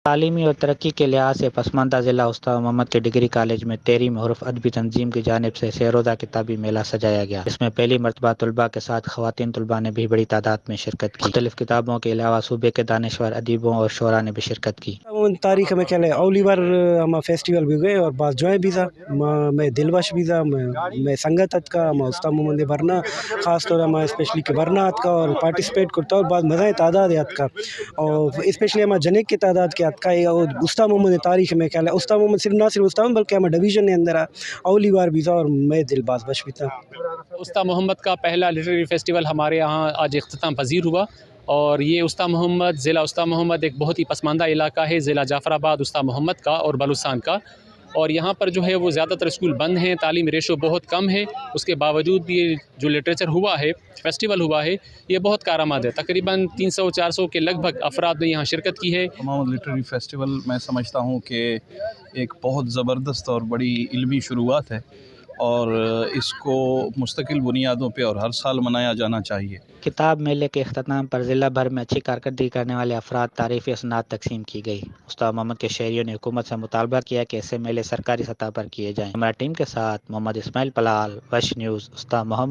تعلیمی اور ترقی کے لحاظ سے پسماندہ ضلع استاد محمد کے ڈگری کالج میں 13ویں حروف ادبی تنظیم کی جانب سے سہ روزہ کتابی میلہ سجایا گیا۔ اس میں پہلی مرتبہ طلباء کے ساتھ خواتین طلباء نے بھی بڑی تعداد میں شرکت کی۔ مختلف کتابوں کے علاوہ صوبے کے دانشور ادیبوں اور شعراء نے بھی شرکت کی۔ تاریخ میں کیا اولی بار ہم فیسٹیول بھی گئے اور بعض جوائیں بھی تھا میں دلوش بھی تھا میں سنگت کا میں استاد محمد برنا خاص طور میں اسپیشلی کہ برنا کا اور پارٹیسپیٹ کرتا اور بعض مزہ تعداد یاد کا اور اسپیشلی ہمیں جنک کی تعداد کے یاد کا اور استاد محمد تاریخ میں کیا استاد محمد صرف نہ صرف استاد بلکہ ہمیں ڈویژن کے اندر اولی بار بھی تھا اور میں دل باز بش بھی تھا۔ استاد محمد کا پہلا لٹریری فیسٹیول ہمارے یہاں آج اختتام پذیر ہوا اور یہ استاد محمد ضلع استاد محمد ایک بہت ہی پسماندہ علاقہ ہے ضلع جعفر آباد استاد محمد کا اور بلوچستان کا، اور یہاں پر جو ہے وہ زیادہ تر اسکول بند ہیں، تعلیمی ریشو بہت کم ہے، اس کے باوجود بھی یہ جو لٹریچر ہوا ہے فیسٹیول ہوا ہے یہ بہت کارآمد ہے۔ تقریباً 300-400 کے لگ بھگ افراد نے یہاں شرکت کی ہے۔ محمد لٹریری فیسٹیول میں سمجھتا ہوں کہ ایک بہت زبردست اور بڑی علمی شروعات ہے اور اس کو مستقل بنیادوں پہ اور ہر سال منایا جانا چاہیے۔ کتاب میلے کے اختتام پر ضلع بھر میں اچھی کارکردگی کرنے والے افراد تعریفی اسناد تقسیم کی گئی۔ استاد محمد کے شہریوں نے حکومت سے مطالبہ کیا کہ ایسے میلے سرکاری سطح پر کیے جائیں۔ ہماری ٹیم کے ساتھ محمد اسماعیل پلال، وش نیوز، استاد محمد۔